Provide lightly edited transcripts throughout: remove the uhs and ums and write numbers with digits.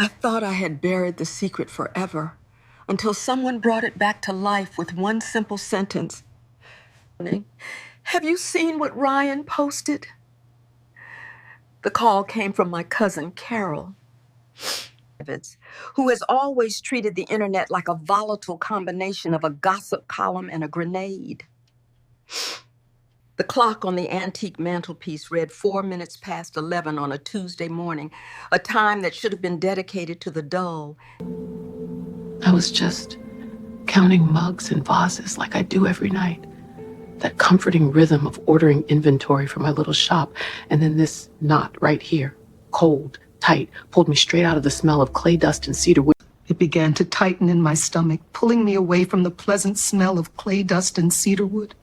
I thought I had buried the secret forever until someone brought it back to life with one simple sentence. Have you seen what Ryan posted? The call came from my cousin, Carol, who has always treated the internet like a volatile combination of a gossip column and a grenade. The clock on the antique mantelpiece read 4 minutes past 11 on a Tuesday morning, a time that should have been dedicated to the dull. I was just counting mugs and vases like I do every night. That comforting rhythm of ordering inventory for my little shop, and then this knot right here, cold, tight, pulled me straight out of the smell of clay dust and cedar wood. It began to tighten in my stomach, pulling me away from the pleasant smell of clay dust and cedar wood.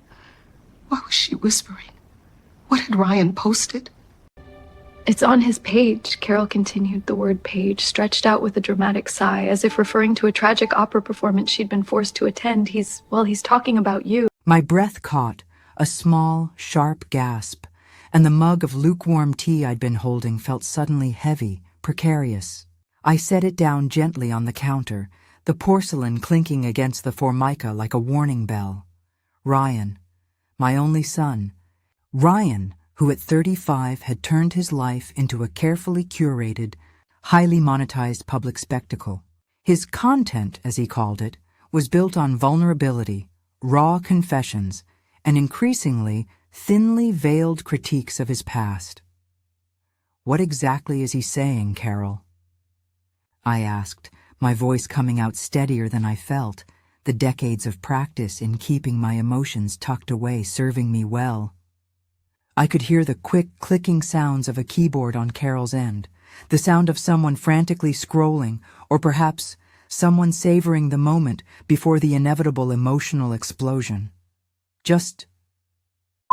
What was she whispering? What had Ryan posted? It's on his page, Carol continued, the word page, stretched out with a dramatic sigh, as if referring to a tragic opera performance she'd been forced to attend. He's talking about you. My breath caught, a small, sharp gasp, and the mug of lukewarm tea I'd been holding felt suddenly heavy, precarious. I set it down gently on the counter, the porcelain clinking against the formica like a warning bell. Ryan, my only son. Ryan, who at 35 had turned his life into a carefully curated, highly monetized public spectacle. His content, as he called it, was built on vulnerability, raw confessions, and increasingly thinly veiled critiques of his past. What exactly is he saying, Carol? I asked, my voice coming out steadier than I felt, the decades of practice in keeping my emotions tucked away serving me well. I could hear the quick clicking sounds of a keyboard on Carol's end, the sound of someone frantically scrolling, or perhaps someone savoring the moment before the inevitable emotional explosion. Just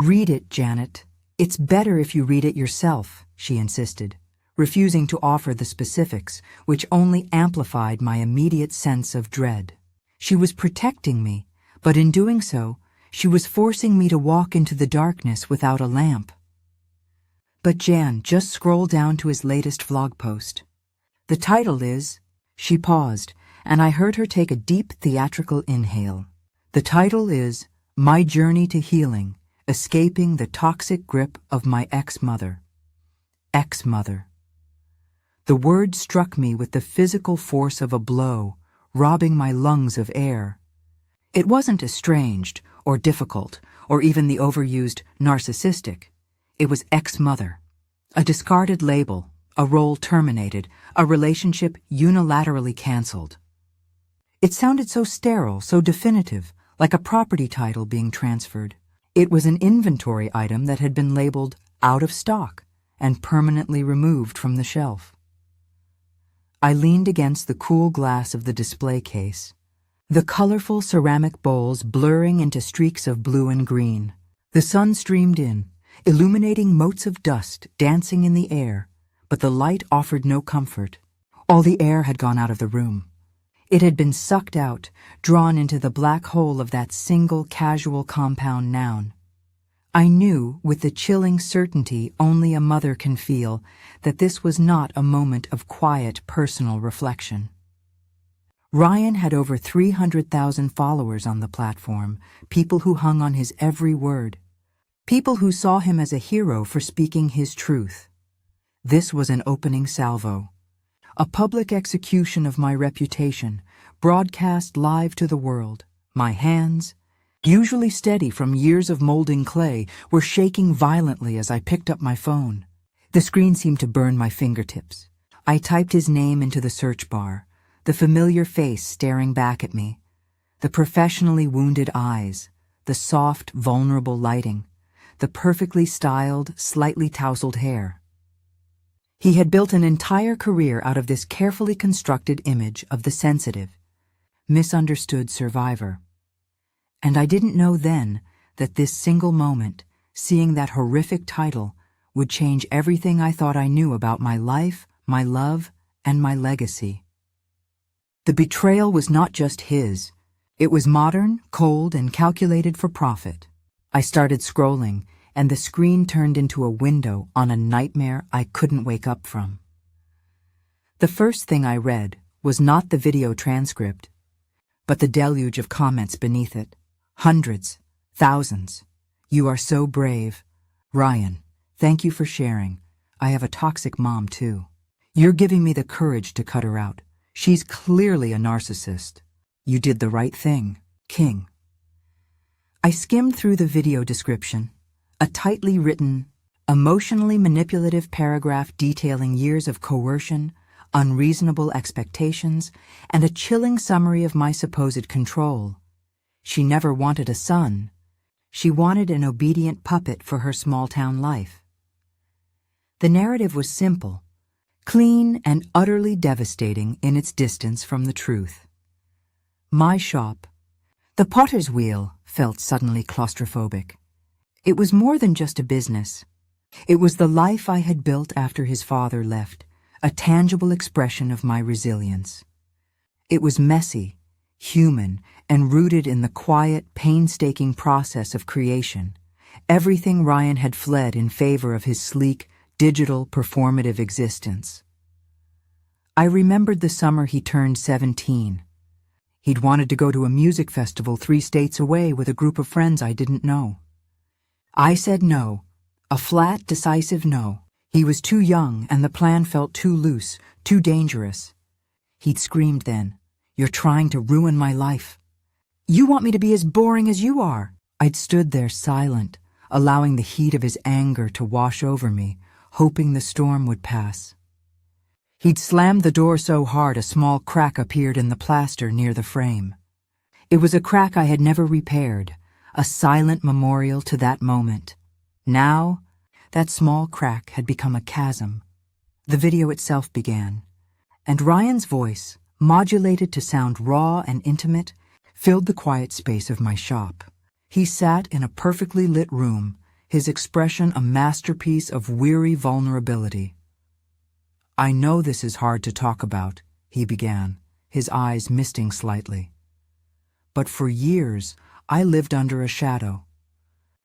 read it, Janet. It's better if you read it yourself, she insisted, refusing to offer the specifics, which only amplified my immediate sense of dread. She was protecting me, but in doing so, she was forcing me to walk into the darkness without a lamp. But Jan, just scroll down to his latest vlog post. The title is... She paused, and I heard her take a deep theatrical inhale. The title is My Journey to Healing, Escaping the Toxic Grip of My Ex-Mother. Ex-mother. The word struck me with the physical force of a blow, robbing my lungs of air. It wasn't estranged, or difficult, or even the overused narcissistic. It was ex-mother. A discarded label, a role terminated, a relationship unilaterally cancelled. It sounded so sterile, so definitive, like a property title being transferred. It was an inventory item that had been labeled out of stock and permanently removed from the shelf. I leaned against the cool glass of the display case, the colorful ceramic bowls blurring into streaks of blue and green. The sun streamed in, illuminating motes of dust dancing in the air, but the light offered no comfort. All the air had gone out of the room. It had been sucked out, drawn into the black hole of that single casual compound noun. I knew, with the chilling certainty only a mother can feel, that this was not a moment of quiet personal reflection. Ryan had over 300,000 followers on the platform, people who hung on his every word, people who saw him as a hero for speaking his truth. This was an opening salvo, a public execution of my reputation, broadcast live to the world. My hands, usually steady from years of molding clay, were shaking violently as I picked up my phone. The screen seemed to burn my fingertips. I typed his name into the search bar, the familiar face staring back at me, the professionally wounded eyes, the soft, vulnerable lighting, the perfectly styled, slightly tousled hair. He had built an entire career out of this carefully constructed image of the sensitive, misunderstood survivor. And I didn't know then that this single moment, seeing that horrific title, would change everything I thought I knew about my life, my love, and my legacy. The betrayal was not just his. It was modern, cold, and calculated for profit. I started scrolling, and the screen turned into a window on a nightmare I couldn't wake up from. The first thing I read was not the video transcript, but the deluge of comments beneath it. Hundreds, thousands. You are so brave. Ryan, thank you for sharing. I have a toxic mom too. You're giving me the courage to cut her out. She's clearly a narcissist. You did the right thing, King. I skimmed through the video description, a tightly written, emotionally manipulative paragraph detailing years of coercion, unreasonable expectations, and a chilling summary of my supposed control. She never wanted a son. She wanted an obedient puppet for her small-town life. The narrative was simple, clean and utterly devastating in its distance from the truth. My shop, the potter's wheel, felt suddenly claustrophobic. It was more than just a business. It was the life I had built after his father left, a tangible expression of my resilience. It was messy, human, and rooted in the quiet, painstaking process of creation, everything Ryan had fled in favor of his sleek, digital, performative existence. I remembered the summer he turned 17. He'd wanted to go to a music festival 3 states away with a group of friends I didn't know. I said no, a flat, decisive no. He was too young, and the plan felt too loose, too dangerous. He'd screamed then, "You're trying to ruin my life. You want me to be as boring as you are." I'd stood there silent, allowing the heat of his anger to wash over me, hoping the storm would pass. He'd slammed the door so hard a small crack appeared in the plaster near the frame. It was a crack I had never repaired, a silent memorial to that moment. Now, that small crack had become a chasm. The video itself began, and Ryan's voice, modulated to sound raw and intimate, filled the quiet space of my shop. He sat in a perfectly lit room, his expression a masterpiece of weary vulnerability. "I know this is hard to talk about," he began, his eyes misting slightly. "But for years, I lived under a shadow.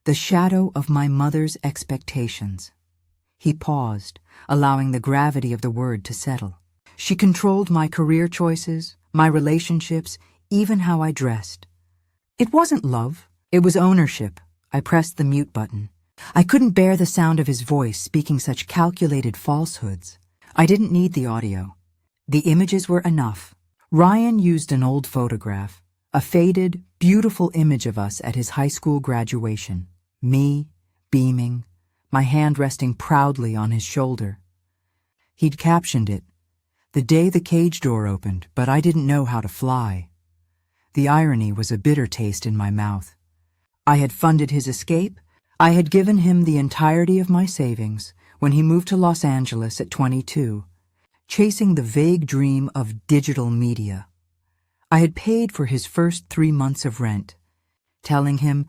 The shadow of my mother's expectations." He paused, allowing the gravity of the word to settle. "She controlled my career choices, my relationships, even how I dressed. It wasn't love, it was ownership." I pressed the mute button. I couldn't bear the sound of his voice speaking such calculated falsehoods. I didn't need the audio. The images were enough. Ryan used an old photograph, a faded, beautiful image of us at his high school graduation. Me, beaming, my hand resting proudly on his shoulder. He'd captioned it, "The day the cage door opened, but I didn't know how to fly." The irony was a bitter taste in my mouth. I had funded his escape. I had given him the entirety of my savings when he moved to Los Angeles at 22, chasing the vague dream of digital media. I had paid for his first 3 months of rent, telling him,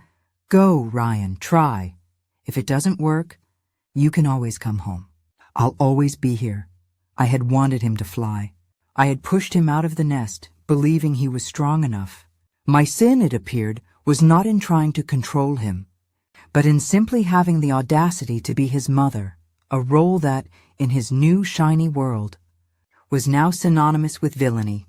"Go, Ryan, try. If it doesn't work, you can always come home. I'll always be here." I had wanted him to fly. I had pushed him out of the nest, believing he was strong enough. My sin, it appeared, was not in trying to control him, but in simply having the audacity to be his mother, a role that, in his new shiny world, was now synonymous with villainy.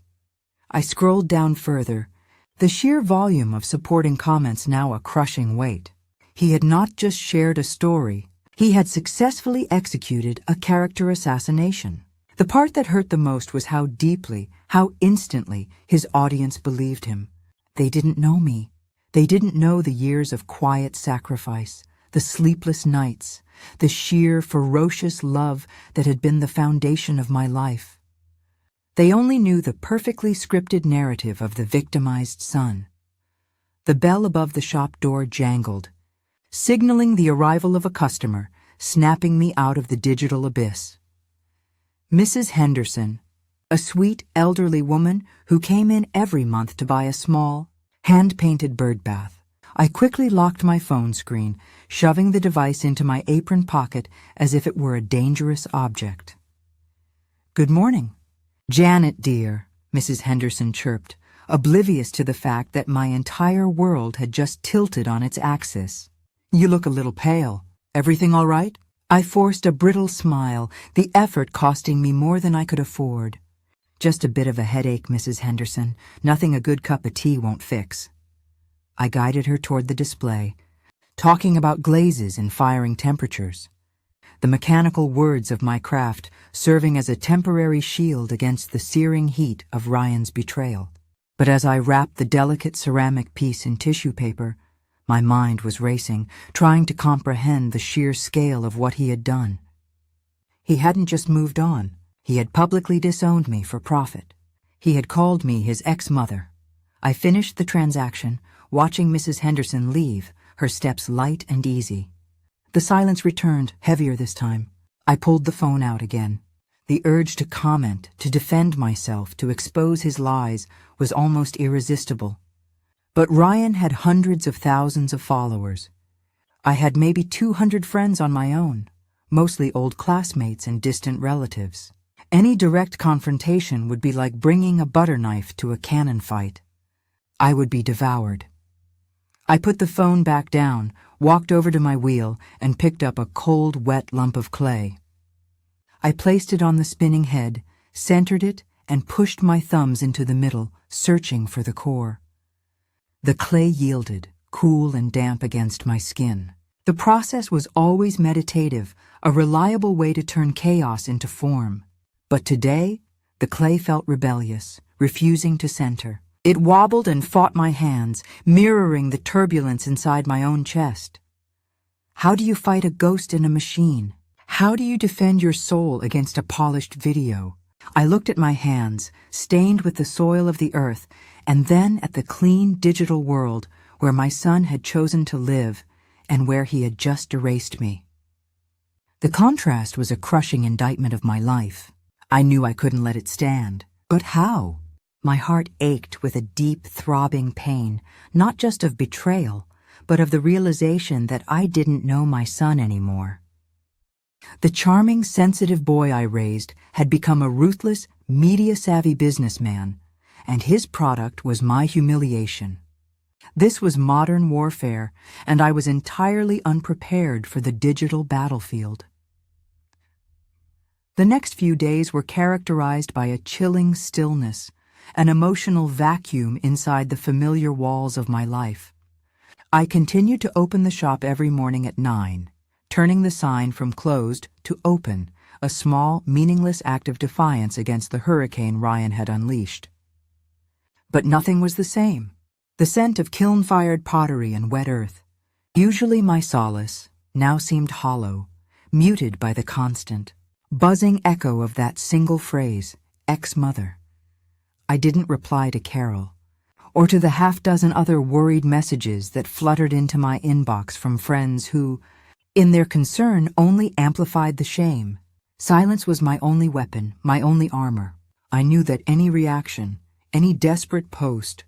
I scrolled down further, the sheer volume of supporting comments now a crushing weight. He had not just shared a story, he had successfully executed a character assassination. The part that hurt the most was how deeply, how instantly his audience believed him. They didn't know me. They didn't know the years of quiet sacrifice, the sleepless nights, the sheer, ferocious love that had been the foundation of my life. They only knew the perfectly scripted narrative of the victimized son. The bell above the shop door jangled, signaling the arrival of a customer, snapping me out of the digital abyss. Mrs. Henderson, a sweet, elderly woman who came in every month to buy a small, hand-painted bird bath. I quickly locked my phone screen, shoving the device into my apron pocket as if it were a dangerous object. "Good morning." "Janet, dear," Mrs. Henderson chirped, oblivious to the fact that my entire world had just tilted on its axis. "You look a little pale. Everything all right?" I forced a brittle smile, the effort costing me more than I could afford. Just a bit of a headache, Mrs. Henderson. Nothing a good cup of tea won't fix. I guided her toward the display, talking about glazes and firing temperatures. The mechanical words of my craft serving as a temporary shield against the searing heat of Ryan's betrayal. But as I wrapped the delicate ceramic piece in tissue paper, my mind was racing, trying to comprehend the sheer scale of what he had done. He hadn't just moved on. He had publicly disowned me for profit. He had called me his ex-mother. I finished the transaction, watching Mrs. Henderson leave, her steps light and easy. The silence returned, heavier this time. I pulled the phone out again. The urge to comment, to defend myself, to expose his lies was almost irresistible. But Ryan had hundreds of thousands of followers. I had maybe 200 friends on my own, mostly old classmates and distant relatives. Any direct confrontation would be like bringing a butter knife to a cannon fight. I would be devoured. I put the phone back down, walked over to my wheel, and picked up a cold, wet lump of clay. I placed it on the spinning head, centered it, and pushed my thumbs into the middle, searching for the core. The clay yielded, cool and damp against my skin. The process was always meditative, a reliable way to turn chaos into form. But today, the clay felt rebellious, refusing to center. It wobbled and fought my hands, mirroring the turbulence inside my own chest. How do you fight a ghost in a machine? How do you defend your soul against a polished video? I looked at my hands, stained with the soil of the earth, and then at the clean digital world where my son had chosen to live and where he had just erased me. The contrast was a crushing indictment of my life. I knew I couldn't let it stand. But how? My heart ached with a deep, throbbing pain, not just of betrayal, but of the realization that I didn't know my son anymore. The charming, sensitive boy I raised had become a ruthless, media-savvy businessman, and his product was my humiliation. This was modern warfare, and I was entirely unprepared for the digital battlefield. The next few days were characterized by a chilling stillness, an emotional vacuum inside the familiar walls of my life. I continued to open the shop every morning at 9, turning the sign from closed to open, a small, meaningless act of defiance against the hurricane Ryan had unleashed. But nothing was the same. The scent of kiln-fired pottery and wet earth, usually my solace, now seemed hollow, muted by the constant, buzzing echo of that single phrase, ex-mother. I didn't reply to Carol, or to the half-dozen other worried messages that fluttered into my inbox from friends who, in their concern, only amplified the shame. Silence was my only weapon, my only armor. I knew that any reaction, any desperate post,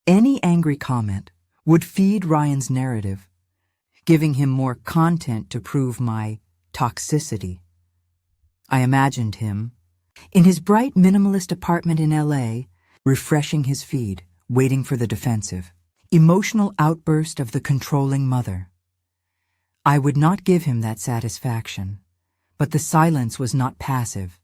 any angry comment would feed Ryan's narrative, giving him more content to prove my toxicity. I imagined him, in his bright minimalist apartment in LA, refreshing his feed, waiting for the defensive, emotional outburst of the controlling mother. I would not give him that satisfaction, but the silence was not passive.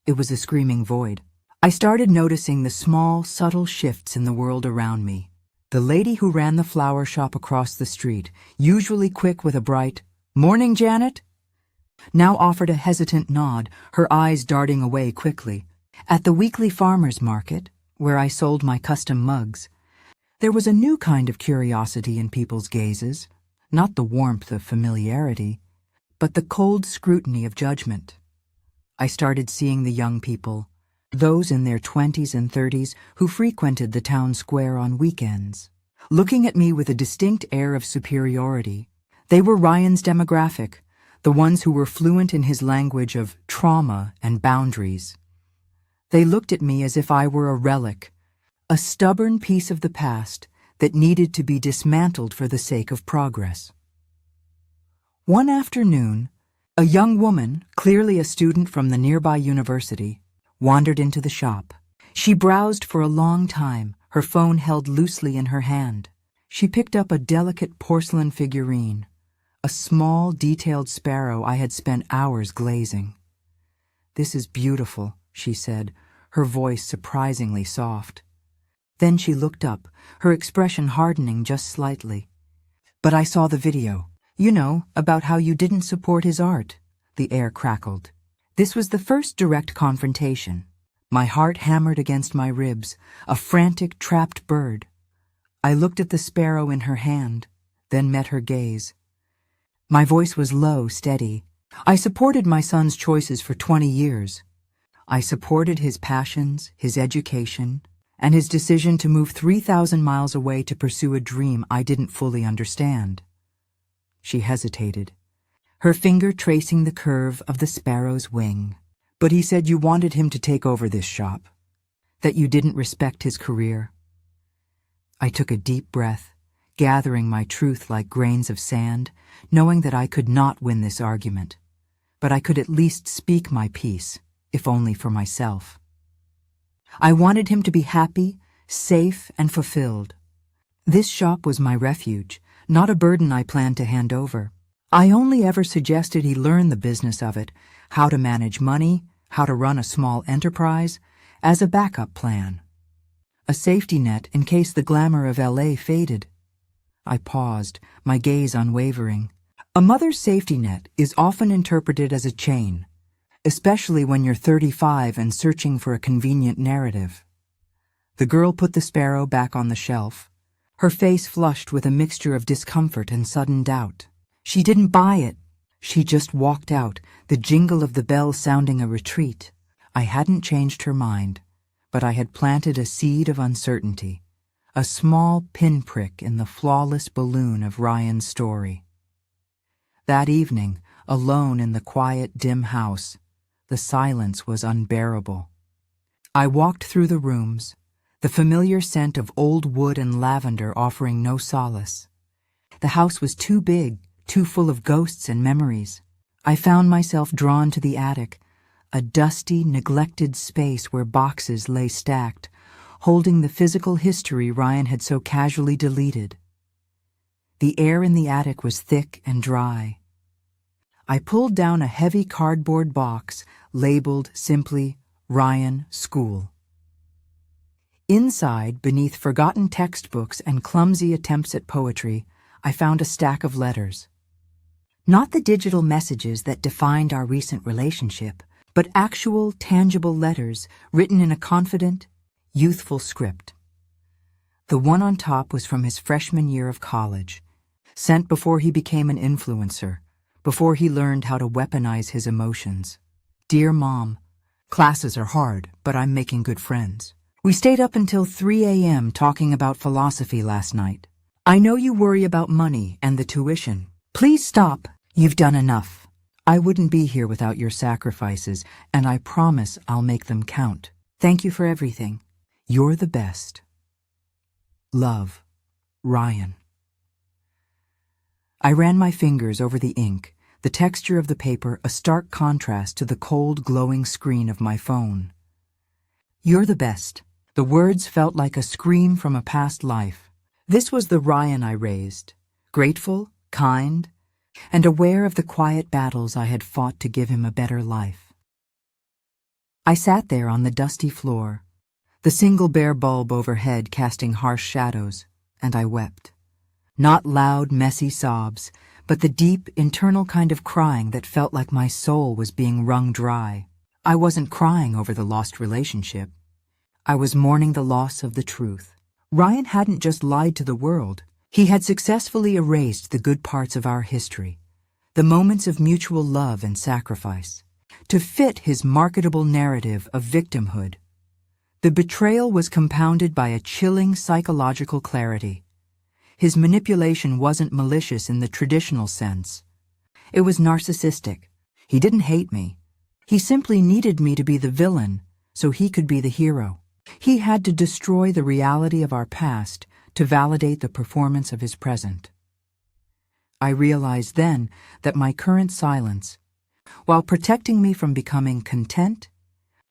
It was a screaming void. I started noticing the small, subtle shifts in the world around me. The lady who ran the flower shop across the street, usually quick with a bright, "Morning, Janet?" now offered a hesitant nod, her eyes darting away quickly. At the weekly farmers market, where I sold my custom mugs, there was a new kind of curiosity in people's gazes, not the warmth of familiarity, but the cold scrutiny of judgment. I started seeing the young people, those in their 20s and 30s who frequented the town square on weekends, looking at me with a distinct air of superiority. They were Ryan's demographic, the ones who were fluent in his language of trauma and boundaries. They looked at me as if I were a relic, a stubborn piece of the past that needed to be dismantled for the sake of progress. One afternoon, a young woman, clearly a student from the nearby university, wandered into the shop. She browsed for a long time, her phone held loosely in her hand. She picked up a delicate porcelain figurine, a small, detailed sparrow I had spent hours glazing. "This is beautiful," she said, her voice surprisingly soft. Then she looked up, her expression hardening just slightly. "But I saw the video. You know, about how you didn't support his art." The air crackled. This was the first direct confrontation. My heart hammered against my ribs, a frantic, trapped bird. I looked at the sparrow in her hand, then met her gaze. My voice was low, steady. I supported my son's choices for 20 years. I supported his passions, his education, and his decision to move 3,000 miles away to pursue a dream I didn't fully understand. She hesitated, her finger tracing the curve of the sparrow's wing. "But he said you wanted him to take over this shop, that you didn't respect his career." I took a deep breath, gathering my truth like grains of sand, knowing that I could not win this argument, but I could at least speak my piece, if only for myself. I wanted him to be happy, safe, and fulfilled. This shop was my refuge, not a burden I planned to hand over. I only ever suggested he learn the business of it, how to manage money, how to run a small enterprise, as a backup plan. A safety net in case the glamour of LA faded. I paused, my gaze unwavering. A mother's safety net is often interpreted as a chain, especially when you're 35 and searching for a convenient narrative. The girl put the sparrow back on the shelf, her face flushed with a mixture of discomfort and sudden doubt. She didn't buy it. She just walked out, the jingle of the bell sounding a retreat. I hadn't changed her mind, but I had planted a seed of uncertainty, a small pinprick in the flawless balloon of Ryan's story. That evening, alone in the quiet, dim house, the silence was unbearable. I walked through the rooms, the familiar scent of old wood and lavender offering no solace. The house was too big, too full of ghosts and memories. I found myself drawn to the attic, a dusty, neglected space where boxes lay stacked, holding the physical history Ryan had so casually deleted. The air in the attic was thick and dry. I pulled down a heavy cardboard box labeled simply Ryan School. Inside, beneath forgotten textbooks and clumsy attempts at poetry, I found a stack of letters. Not the digital messages that defined our recent relationship, but actual, tangible letters written in a confident, youthful script. The one on top was from his freshman year of college, sent before he became an influencer, before he learned how to weaponize his emotions. "Dear Mom, classes are hard, but I'm making good friends. We stayed up until 3 a.m. talking about philosophy last night. I know you worry about money and the tuition. Please stop. You've done enough. I wouldn't be here without your sacrifices, and I promise I'll make them count. Thank you for everything. You're the best. Love, Ryan." I ran my fingers over the ink, the texture of the paper a stark contrast to the cold, glowing screen of my phone. "You're the best." The words felt like a scream from a past life. This was the Ryan I raised, grateful, kind, and aware of the quiet battles I had fought to give him a better life. I sat there on the dusty floor, the single bare bulb overhead casting harsh shadows, and I wept. Not loud, messy sobs, but the deep, internal kind of crying that felt like my soul was being wrung dry. I wasn't crying over the lost relationship. I was mourning the loss of the truth. Ryan hadn't just lied to the world. He had successfully erased the good parts of our history, the moments of mutual love and sacrifice, to fit his marketable narrative of victimhood. The betrayal was compounded by a chilling psychological clarity. His manipulation wasn't malicious in the traditional sense. It was narcissistic. He didn't hate me. He simply needed me to be the villain so he could be the hero. He had to destroy the reality of our past to validate the performance of his present. I realized then that my current silence, while protecting me from becoming content,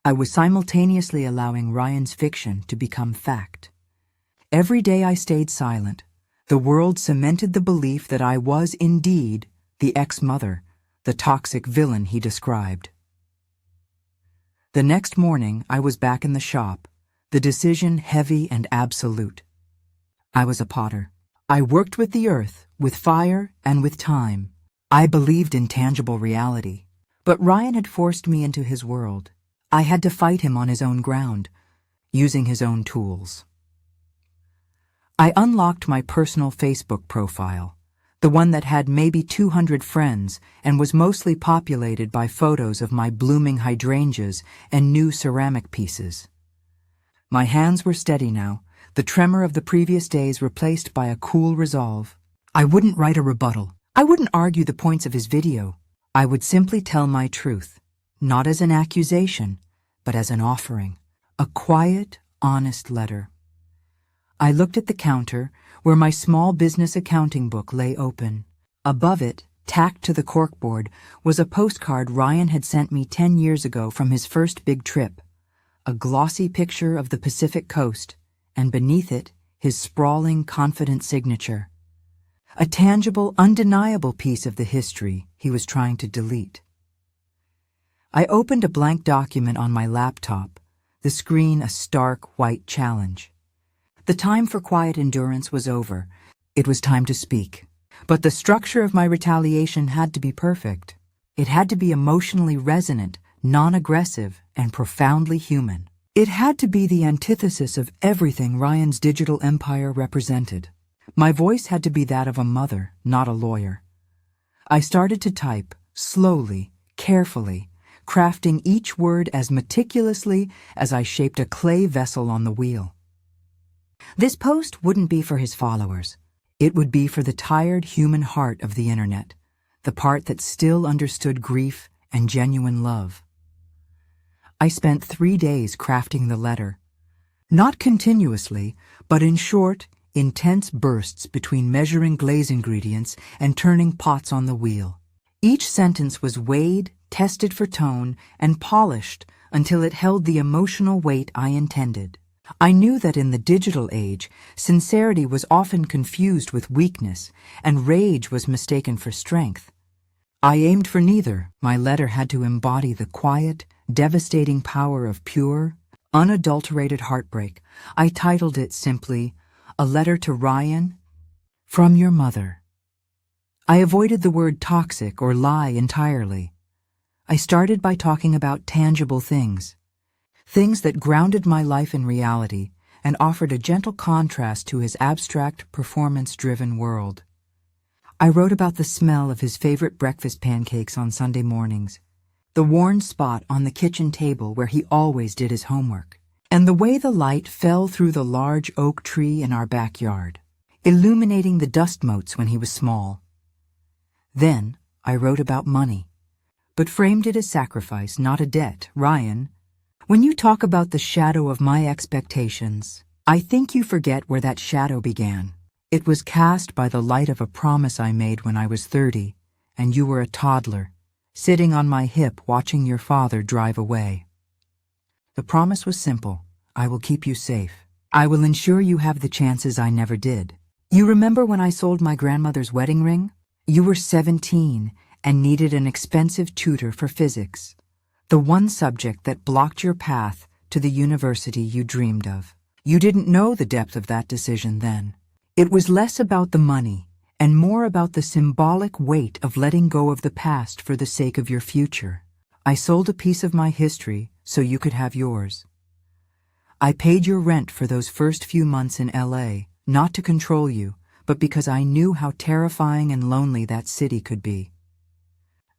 I was simultaneously allowing Ryan's fiction to become fact. Every day I stayed silent, the world cemented the belief that I was indeed the ex-mother, the toxic villain he described. The next morning, I was back in the shop, the decision heavy and absolute. I was a potter. I worked with the earth, with fire, and with time. I believed in tangible reality. But Ryan had forced me into his world. I had to fight him on his own ground, using his own tools. I unlocked my personal Facebook profile, the one that had maybe 200 friends and was mostly populated by photos of my blooming hydrangeas and new ceramic pieces. My hands were steady now, the tremor of the previous days replaced by a cool resolve. I wouldn't write a rebuttal. I wouldn't argue the points of his video. I would simply tell my truth, not as an accusation, but as an offering, a quiet, honest letter. I looked at the counter where my small business accounting book lay open. Above it, tacked to the corkboard, was a postcard Ryan had sent me 10 years ago from his first big trip, a glossy picture of the Pacific coast, and beneath it, his sprawling, confident signature. A tangible, undeniable piece of the history he was trying to delete. I opened a blank document on my laptop, the screen a stark, white challenge. The time for quiet endurance was over. It was time to speak. But the structure of my retaliation had to be perfect. It had to be emotionally resonant, non-aggressive, and profoundly human. It had to be the antithesis of everything Ryan's digital empire represented. My voice had to be that of a mother, not a lawyer. I started to type, slowly, carefully, crafting each word as meticulously as I shaped a clay vessel on the wheel. This post wouldn't be for his followers. It would be for the tired human heart of the internet, the part that still understood grief and genuine love. I spent 3 days crafting the letter. Not continuously, but in short, intense bursts between measuring glaze ingredients and turning pots on the wheel. Each sentence was weighed, tested for tone, and polished until it held the emotional weight I intended. I knew that in the digital age, sincerity was often confused with weakness, and rage was mistaken for strength. I aimed for neither. My letter had to embody the quiet, devastating power of pure, unadulterated heartbreak. I titled it simply, A Letter to Ryan, From Your Mother. I avoided the word toxic or lie entirely. I started by talking about tangible things that grounded my life in reality and offered a gentle contrast to his abstract, performance-driven world. I wrote about the smell of his favorite breakfast pancakes on Sunday mornings, the worn spot on the kitchen table where he always did his homework, and the way the light fell through the large oak tree in our backyard, illuminating the dust motes when he was small. Then I wrote about money, but framed it as sacrifice, not a debt. Ryan, when you talk about the shadow of my expectations, I think you forget where that shadow began. It was cast by the light of a promise I made when I was 30, and you were a toddler, sitting on my hip watching your father drive away. The promise was simple. I will keep you safe. I will ensure you have the chances I never did. You remember when I sold my grandmother's wedding ring? You were 17 and needed an expensive tutor for physics, the one subject that blocked your path to the university you dreamed of. You didn't know the depth of that decision then. It was less about the money and more about the symbolic weight of letting go of the past for the sake of your future. I sold a piece of my history so you could have yours. I paid your rent for those first few months in LA, not to control you, but because I knew how terrifying and lonely that city could be.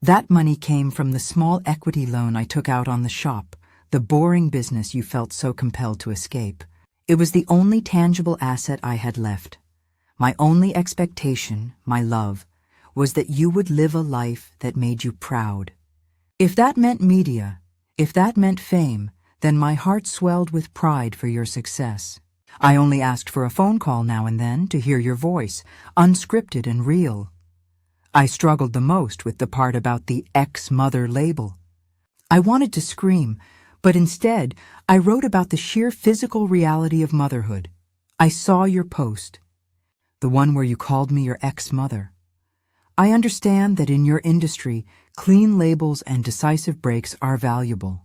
That money came from the small equity loan I took out on the shop, the boring business you felt so compelled to escape. It was the only tangible asset I had left. My only expectation, my love, was that you would live a life that made you proud. If that meant media, if that meant fame, then my heart swelled with pride for your success. I only asked for a phone call now and then to hear your voice, unscripted and real. I struggled the most with the part about the ex-mother label. I wanted to scream, but instead I wrote about the sheer physical reality of motherhood. I saw your post, the one where you called me your ex-mother. I understand that in your industry, clean labels and decisive breaks are valuable.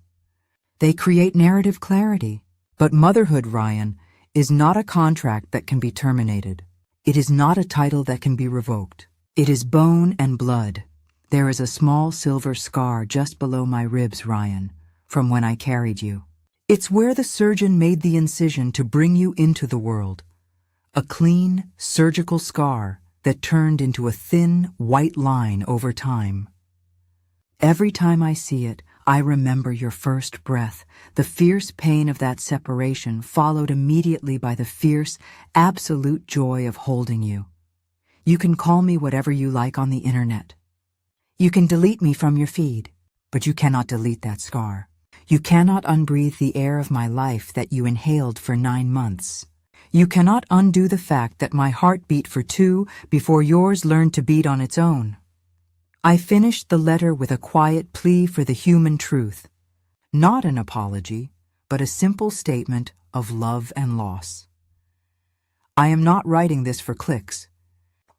They create narrative clarity. But motherhood, Ryan, is not a contract that can be terminated. It is not a title that can be revoked. It is bone and blood. There is a small silver scar just below my ribs, Ryan, from when I carried you. It's where the surgeon made the incision to bring you into the world. A clean, surgical scar that turned into a thin, white line over time. Every time I see it, I remember your first breath, the fierce pain of that separation followed immediately by the fierce, absolute joy of holding you. You can call me whatever you like on the internet. You can delete me from your feed, but you cannot delete that scar. You cannot unbreathe the air of my life that you inhaled for 9 months. You cannot undo the fact that my heart beat for 2 before yours learned to beat on its own. I finished the letter with a quiet plea for the human truth. Not an apology, but a simple statement of love and loss. I am not writing this for clicks,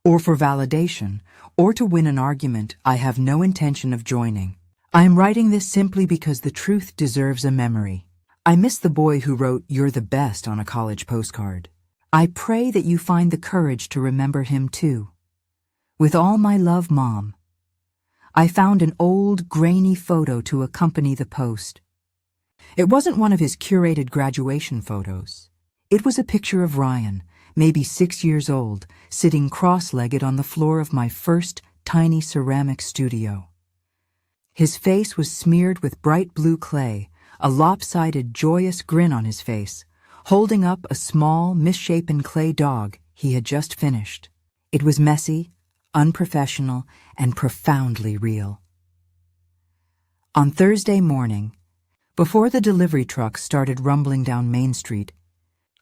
or for validation, or to win an argument I have no intention of joining. I am writing this simply because the truth deserves a memory. I miss the boy who wrote "You're the best" on a college postcard. I pray that you find the courage to remember him too. With all my love, Mom. I found an old, grainy photo to accompany the post. It wasn't one of his curated graduation photos. It was a picture of Ryan, maybe 6 years old, sitting cross-legged on the floor of my first tiny ceramic studio. His face was smeared with bright blue clay, a lopsided, joyous grin on his face, holding up a small, misshapen clay dog he had just finished. It was messy, unprofessional, and profoundly real. On Thursday morning, before the delivery truck started rumbling down Main Street,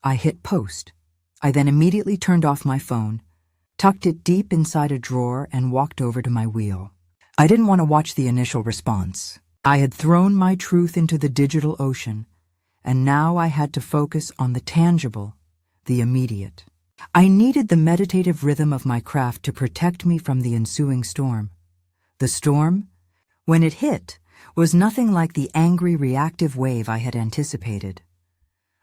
I hit post. I then immediately turned off my phone, tucked it deep inside a drawer, and walked over to my wheel. I didn't want to watch the initial response. I had thrown my truth into the digital ocean, and now I had to focus on the tangible, the immediate. I needed the meditative rhythm of my craft to protect me from the ensuing storm. The storm, when it hit, was nothing like the angry, reactive wave I had anticipated.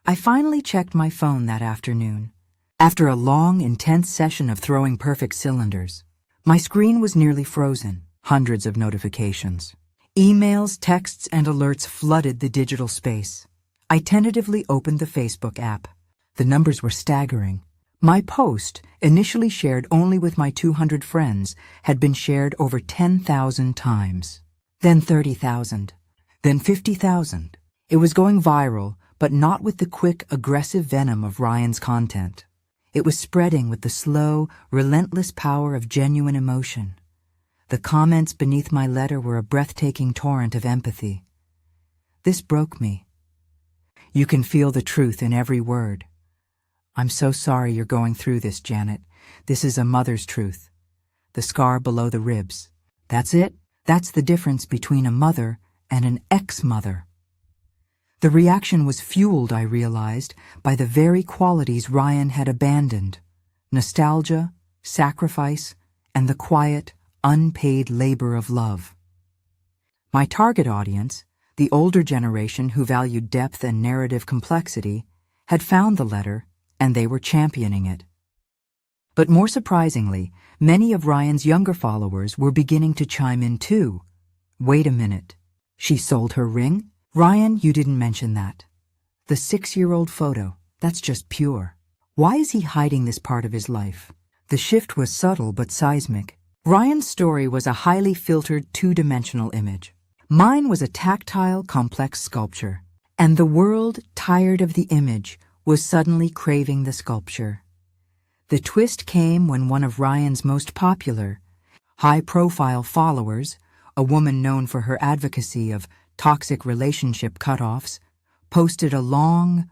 I finally checked my phone that afternoon. After a long, intense session of throwing perfect cylinders, my screen was nearly frozen, hundreds of notifications. Emails, texts, and alerts flooded the digital space. I tentatively opened the Facebook app. The numbers were staggering. My post, initially shared only with my 200 friends, had been shared over 10,000 times. Then 30,000. Then 50,000. It was going viral, but not with the quick, aggressive venom of Ryan's content. It was spreading with the slow, relentless power of genuine emotion. The comments beneath my letter were a breathtaking torrent of empathy. This broke me. You can feel the truth in every word. I'm so sorry you're going through this, Janet. This is a mother's truth. The scar below the ribs. That's it. That's the difference between a mother and an ex-mother. The reaction was fueled, I realized, by the very qualities Ryan had abandoned: nostalgia, sacrifice, and the quiet, unpaid labor of love. My target audience, the older generation who valued depth and narrative complexity, had found the letter, and they were championing it. But more surprisingly, many of Ryan's younger followers were beginning to chime in too. Wait a minute. She sold her ring? Ryan, you didn't mention that. The 6-year-old photo, that's just pure. Why is he hiding this part of his life? The shift was subtle but seismic. Ryan's story was a highly filtered, two-dimensional image. Mine was a tactile, complex sculpture. And the world, tired of the image, was suddenly craving the sculpture. The twist came when one of Ryan's most popular, high-profile followers, a woman known for her advocacy of toxic relationship cutoffs, posted a long,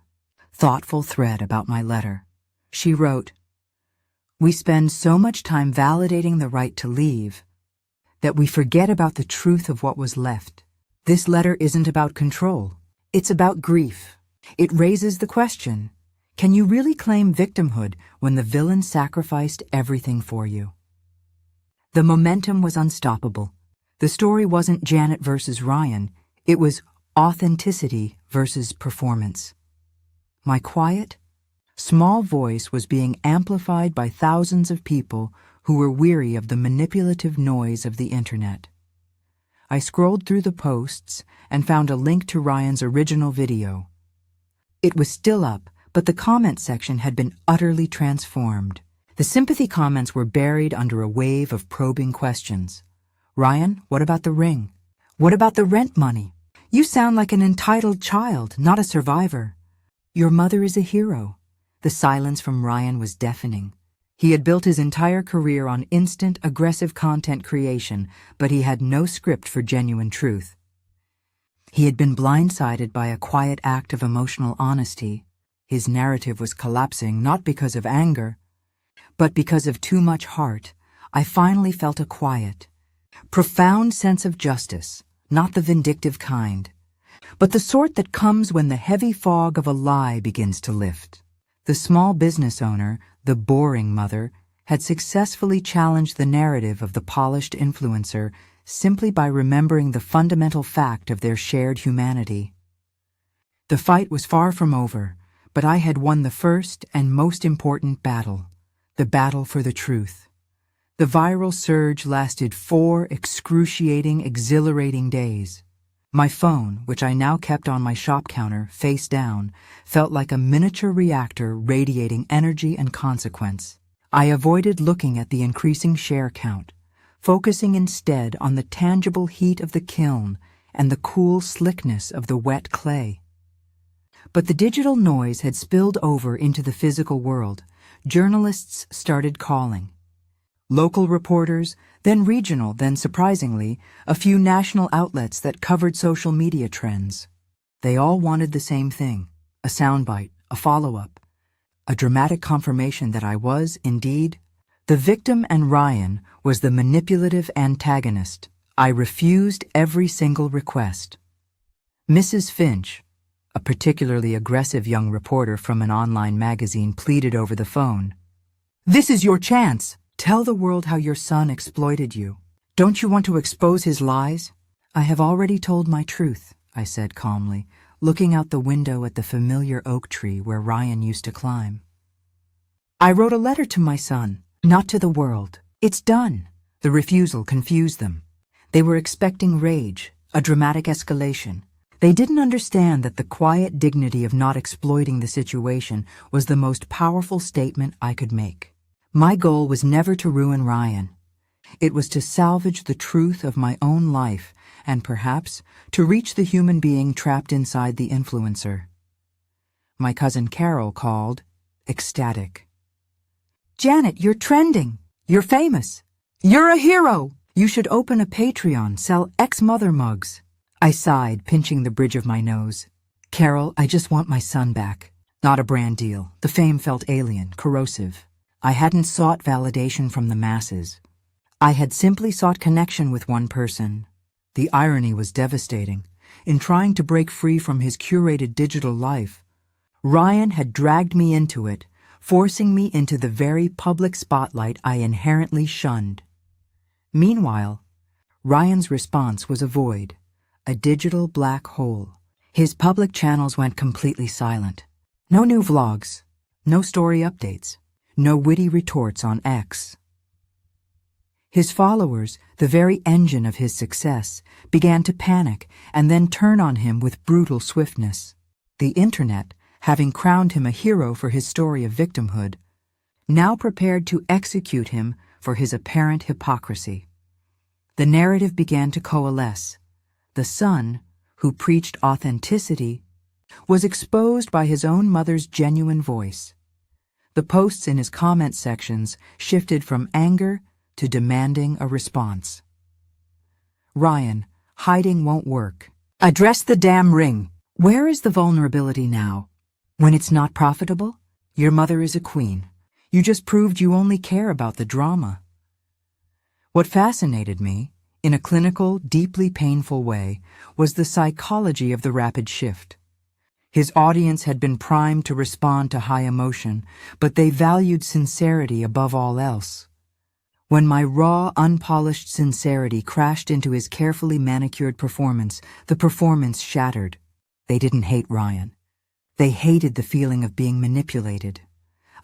thoughtful thread about my letter. She wrote, "We spend so much time validating the right to leave that we forget about the truth of what was left. This letter isn't about control. It's about grief. It raises the question, can you really claim victimhood when the villain sacrificed everything for you?" The momentum was unstoppable. The story wasn't Janet versus Ryan. It was authenticity versus performance. My quiet, small voice was being amplified by thousands of people who were weary of the manipulative noise of the internet. I scrolled through the posts and found a link to Ryan's original video. It was still up, but the comment section had been utterly transformed. The sympathy comments were buried under a wave of probing questions. Ryan, what about the ring? What about the rent money? You sound like an entitled child, not a survivor. Your mother is a hero. The silence from Ryan was deafening. He had built his entire career on instant, aggressive content creation, but he had no script for genuine truth. He had been blindsided by a quiet act of emotional honesty. His narrative was collapsing not because of anger, but because of too much heart. I finally felt a quiet, profound sense of justice, not the vindictive kind, but the sort that comes when the heavy fog of a lie begins to lift. The small business owner, the boring mother, had successfully challenged the narrative of the polished influencer simply by remembering the fundamental fact of their shared humanity. The fight was far from over, but I had won the first and most important battle, the battle for the truth. The viral surge lasted 4 excruciating, exhilarating days. My phone, which I now kept on my shop counter, face down, felt like a miniature reactor radiating energy and consequence. I avoided looking at the increasing share count, focusing instead on the tangible heat of the kiln and the cool slickness of the wet clay. But the digital noise had spilled over into the physical world. Journalists started calling. Local reporters, then regional, then surprisingly, a few national outlets that covered social media trends. They all wanted the same thing, a soundbite, a follow-up, a dramatic confirmation that I was, indeed, the victim and Ryan was the manipulative antagonist. I refused every single request. Mrs. Finch, a particularly aggressive young reporter from an online magazine, pleaded over the phone. "This is your chance. Tell the world how your son exploited you. Don't you want to expose his lies?" "I have already told my truth," I said calmly, looking out the window at the familiar oak tree where Ryan used to climb. "I wrote a letter to my son, not to the world. It's done." The refusal confused them. They were expecting rage, a dramatic escalation. They didn't understand that the quiet dignity of not exploiting the situation was the most powerful statement I could make. My goal was never to ruin Ryan. It was to salvage the truth of my own life and perhaps to reach the human being trapped inside the influencer. My cousin Carol called, ecstatic. "Janet, you're trending. You're famous. You're a hero. You should open a Patreon, sell ex-mother mugs." I sighed, pinching the bridge of my nose. "Carol, I just want my son back. Not a brand deal. The fame felt alien, corrosive. I hadn't sought validation from the masses. I had simply sought connection with one person. The irony was devastating. In trying to break free from his curated digital life, Ryan had dragged me into it, forcing me into the very public spotlight I inherently shunned. Meanwhile, Ryan's response was a void, a digital black hole. His public channels went completely silent. No new vlogs, no story updates, no witty retorts on X. His followers, the very engine of his success, began to panic and then turn on him with brutal swiftness. The internet, having crowned him a hero for his story of victimhood, now prepared to execute him for his apparent hypocrisy. The narrative began to coalesce. The son, who preached authenticity, was exposed by his own mother's genuine voice. The posts in his comment sections shifted from anger to demanding a response. "Ryan, hiding won't work. Address the damn ring. Where is the vulnerability now? When it's not profitable? Your mother is a queen. You just proved you only care about the drama." What fascinated me, in a clinical, deeply painful way, was the psychology of the rapid shift. His audience had been primed to respond to high emotion, but they valued sincerity above all else. When my raw, unpolished sincerity crashed into his carefully manicured performance, the performance shattered. They didn't hate Ryan. They hated the feeling of being manipulated,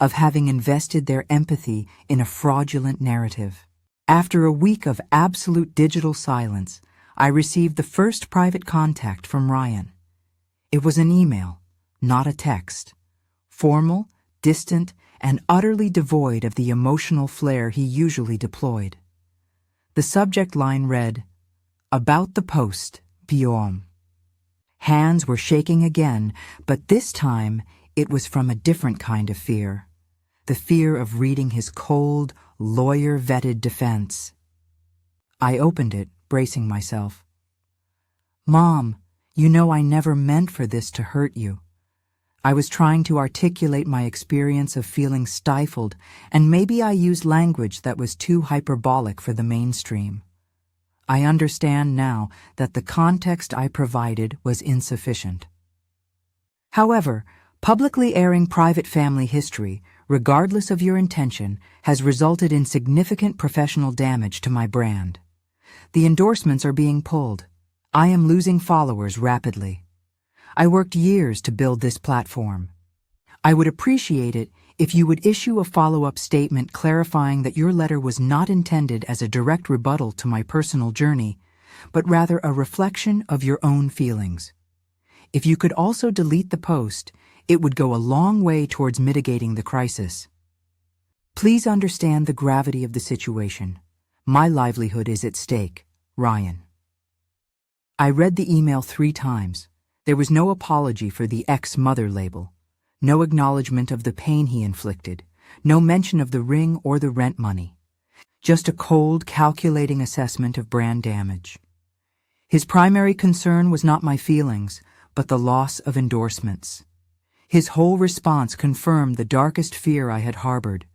of having invested their empathy in a fraudulent narrative. After a week of absolute digital silence, I received the first private contact from Ryan. It was an email, not a text. Formal, distant, and utterly devoid of the emotional flair he usually deployed. The subject line read, "About the post, Guillaume." Hands were shaking again, but this time it was from a different kind of fear. The fear of reading his cold, lawyer-vetted defense. I opened it, bracing myself. "Mom, you know I never meant for this to hurt you. I was trying to articulate my experience of feeling stifled, and maybe I used language that was too hyperbolic for the mainstream. I understand now that the context I provided was insufficient. However, publicly airing private family history, regardless of your intention, has resulted in significant professional damage to my brand. The endorsements are being pulled. I am losing followers rapidly. I worked years to build this platform. I would appreciate it if you would issue a follow-up statement clarifying that your letter was not intended as a direct rebuttal to my personal journey, but rather a reflection of your own feelings. If you could also delete the post, it would go a long way towards mitigating the crisis. Please understand the gravity of the situation. My livelihood is at stake. Ryan." I read the email 3 times. There was no apology for the ex-mother label, no acknowledgement of the pain he inflicted, no mention of the ring or the rent money, just a cold, calculating assessment of brand damage. His primary concern was not my feelings, but the loss of endorsements. His whole response confirmed the darkest fear I had harbored.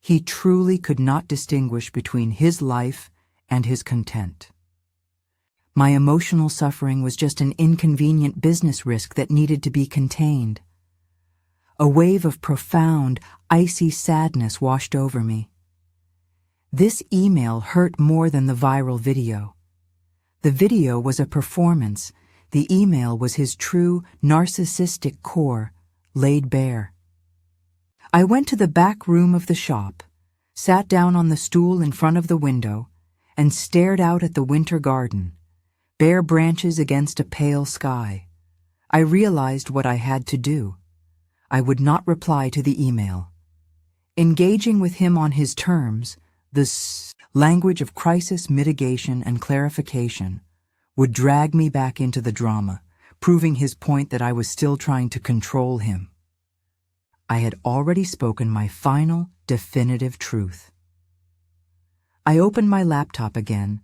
He truly could not distinguish between his life and his content. My emotional suffering was just an inconvenient business risk that needed to be contained. A wave of profound, icy sadness washed over me. This email hurt more than the viral video. The video was a performance. The email was his true, narcissistic core, laid bare. I went to the back room of the shop, sat down on the stool in front of the window, and stared out at the winter garden, bare branches against a pale sky. I realized what I had to do. I would not reply to the email. Engaging with him on his terms, the language of crisis mitigation and clarification, would drag me back into the drama, proving his point that I was still trying to control him. I had already spoken my final, definitive truth. I opened my laptop again,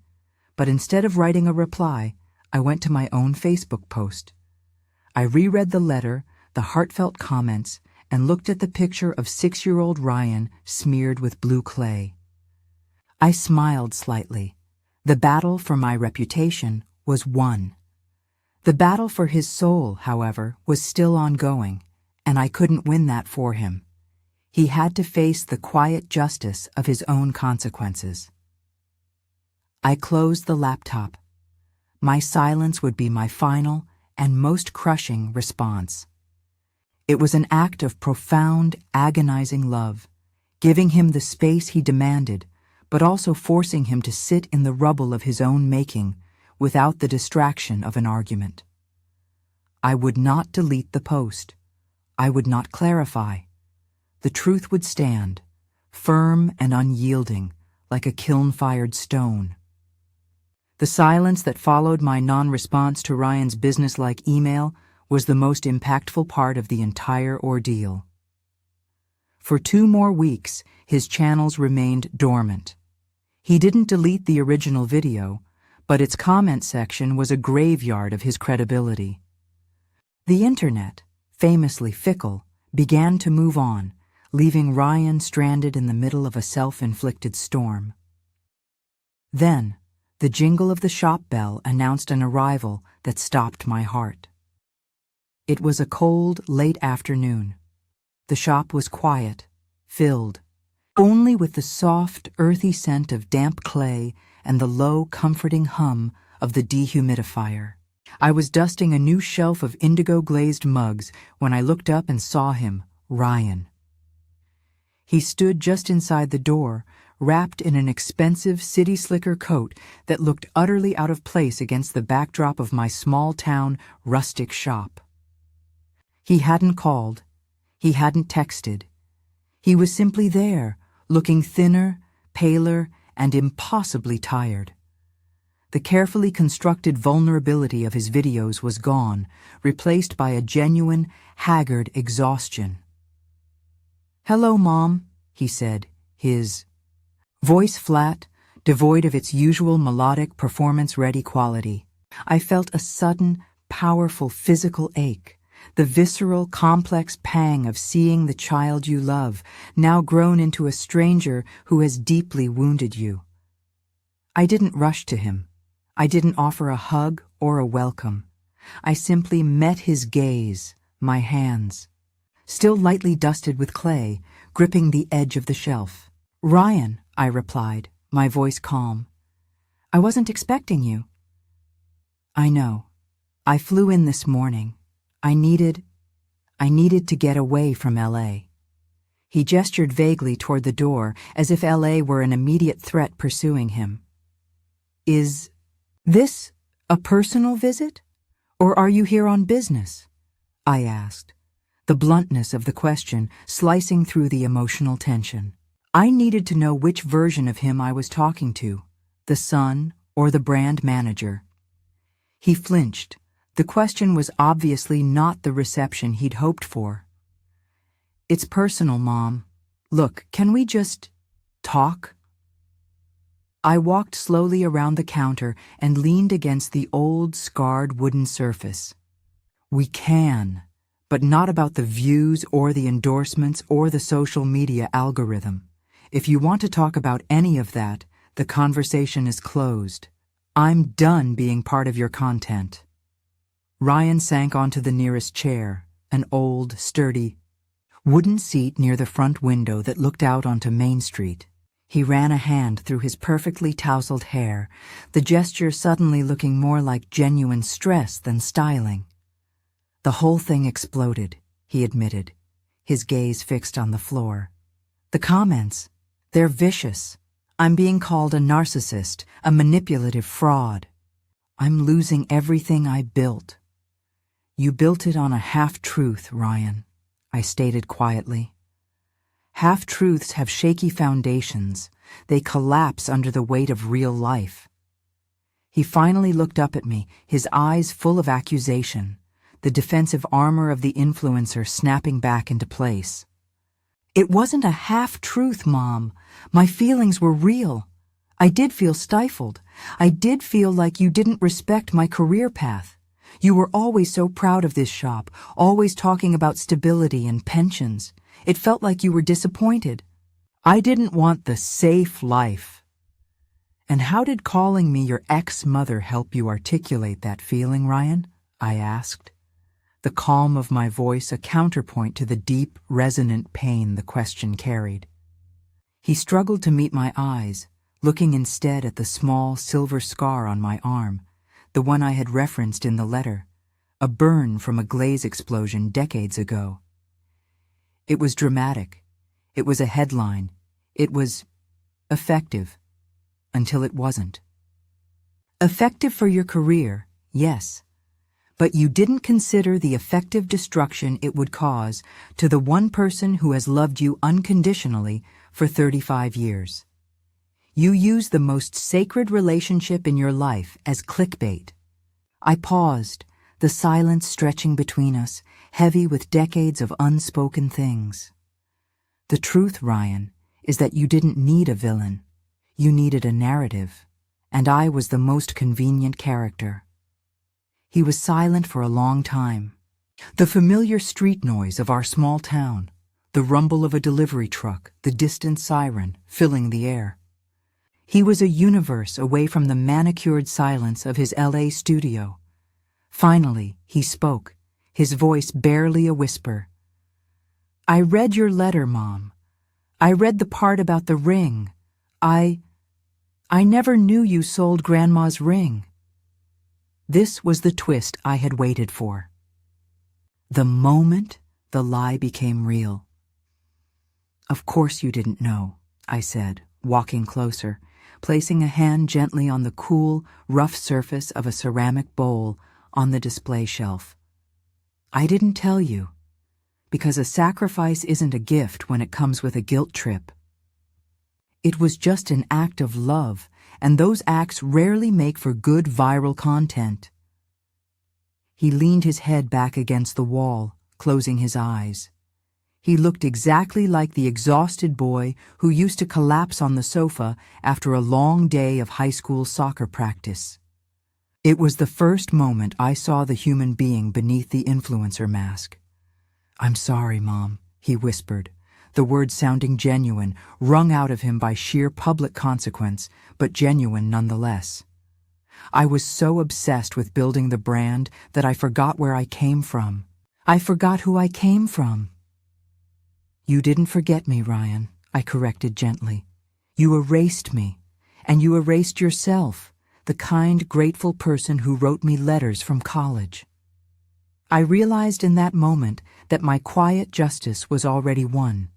but instead of writing a reply, I went to my own Facebook post. I reread the letter, the heartfelt comments, and looked at the picture of 6-year-old Ryan smeared with blue clay. I smiled slightly. The battle for my reputation was won. The battle for his soul, however, was still ongoing, and I couldn't win that for him. He had to face the quiet justice of his own consequences. I closed the laptop. My silence would be my final and most crushing response. It was an act of profound, agonizing love, giving him the space he demanded, but also forcing him to sit in the rubble of his own making without the distraction of an argument. I would not delete the post. I would not clarify. The truth would stand, firm and unyielding, like a kiln-fired stone. The silence that followed my non-response to Ryan's businesslike email was the most impactful part of the entire ordeal. For 2 more weeks, his channels remained dormant. He didn't delete the original video, but its comment section was a graveyard of his credibility. The internet, famously fickle, began to move on, leaving Ryan stranded in the middle of a self-inflicted storm. Then, the jingle of the shop bell announced an arrival that stopped my heart. It was a cold, late afternoon. The shop was quiet, filled. only with the soft, earthy scent of damp clay and the low, comforting hum of the dehumidifier. I was dusting a new shelf of indigo-glazed mugs when I looked up and saw him, Ryan. He stood just inside the door, wrapped in an expensive city slicker coat that looked utterly out of place against the backdrop of my small-town, rustic shop. He hadn't called. He hadn't texted. He was simply there, looking thinner, paler, and impossibly tired. The carefully constructed vulnerability of his videos was gone, replaced by a genuine, haggard exhaustion. "Hello, Mom," he said, his voice flat, devoid of its usual melodic, performance-ready quality. I felt a sudden, powerful physical ache, the visceral, complex pang of seeing the child you love, now grown into a stranger who has deeply wounded you. I didn't rush to him. I didn't offer a hug or a welcome. I simply met his gaze, my hands, still lightly dusted with clay, gripping the edge of the shelf. "Ryan," I replied, my voice calm. "I wasn't expecting you." "I know. I flew in this morning. I needed to get away from L.A. He gestured vaguely toward the door, as if L.A. were an immediate threat pursuing him. "Is this a personal visit? Or are you here on business?" I asked, the bluntness of the question slicing through the emotional tension. I needed to know which version of him I was talking to, the son or the brand manager. He flinched. The question was obviously not the reception he'd hoped for. "It's personal, Mom. Look, can we just talk?" I walked slowly around the counter and leaned against the old, scarred wooden surface. "We can, but not about the views or the endorsements or the social media algorithm. If you want to talk about any of that, the conversation is closed. I'm done being part of your content." Ryan sank onto the nearest chair, an old, sturdy, wooden seat near the front window that looked out onto Main Street. He ran a hand through his perfectly tousled hair, the gesture suddenly looking more like genuine stress than styling. "The whole thing exploded," he admitted, his gaze fixed on the floor. "The comments, they're vicious. I'm being called a narcissist, a manipulative fraud. I'm losing everything I built." "You built it on a half-truth, Ryan," I stated quietly. "Half-truths have shaky foundations. They collapse under the weight of real life." He finally looked up at me, his eyes full of accusation, the defensive armor of the influencer snapping back into place. "It wasn't a half-truth, Mom. My feelings were real. I did feel stifled. I did feel like you didn't respect my career path. You were always so proud of this shop, always talking about stability and pensions. It felt like you were disappointed. I didn't want the safe life." "And how did calling me your ex-mother help you articulate that feeling, Ryan?" I asked, the calm of my voice a counterpoint to the deep, resonant pain the question carried. He struggled to meet my eyes, looking instead at the small silver scar on my arm, the one I had referenced in the letter, a burn from a glaze explosion decades ago. It was dramatic. It was a headline. It was effective, until it wasn't. Effective for your career, yes, but you didn't consider the effective destruction it would cause to the one person who has loved you unconditionally for 35 years. You used the most sacred relationship in your life as clickbait. I paused, the silence stretching between us, heavy with decades of unspoken things. The truth, Ryan, is that you didn't need a villain. You needed a narrative, and I was the most convenient character. He was silent for a long time. The familiar street noise of our small town, the rumble of a delivery truck, the distant siren filling the air. He was a universe away from the manicured silence of his L.A. studio. Finally, he spoke, his voice barely a whisper. "I read your letter, Mom. I read the part about the ring. I never knew you sold Grandma's ring." This was the twist I had waited for. The moment the lie became real. "Of course you didn't know," I said, walking closer, placing a hand gently on the cool, rough surface of a ceramic bowl on the display shelf. "I didn't tell you, because a sacrifice isn't a gift when it comes with a guilt trip. It was just an act of love, and those acts rarely make for good viral content." He leaned his head back against the wall, closing his eyes. He looked exactly like the exhausted boy who used to collapse on the sofa after a long day of high school soccer practice. It was the first moment I saw the human being beneath the influencer mask. "I'm sorry, Mom," he whispered, the words sounding genuine, wrung out of him by sheer public consequence, but genuine nonetheless. I was so obsessed with building the brand that I forgot where I came from. I forgot who I came from. "You didn't forget me, Ryan," I corrected gently. "You erased me, and you erased yourself, the kind, grateful person who wrote me letters from college." I realized in that moment that my quiet justice was already won.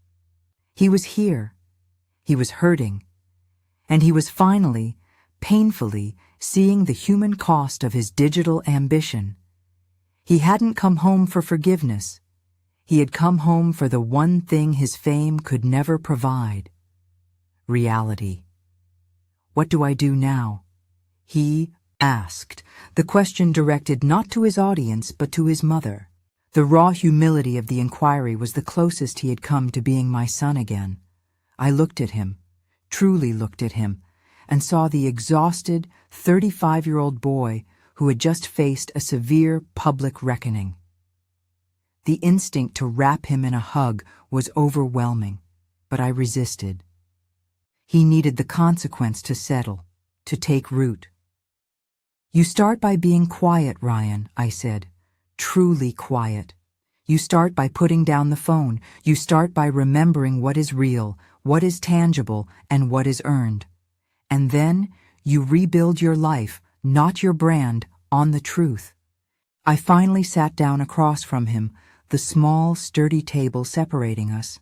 He was here, he was hurting, and he was finally, painfully, seeing the human cost of his digital ambition. He hadn't come home for forgiveness. He had come home for the one thing his fame could never provide: reality. "What do I do now?" he asked, the question directed not to his audience but to his mother. The raw humility of the inquiry was the closest he had come to being my son again. I looked at him, truly looked at him, and saw the exhausted 35-year-old boy who had just faced a severe public reckoning. The instinct to wrap him in a hug was overwhelming, but I resisted. He needed the consequence to settle, to take root. "You start by being quiet, Ryan," I said. "Truly quiet. You start by putting down the phone. You start by remembering what is real, what is tangible, and what is earned. And then you rebuild your life, not your brand, on the truth." I finally sat down across from him, the small, sturdy table separating us.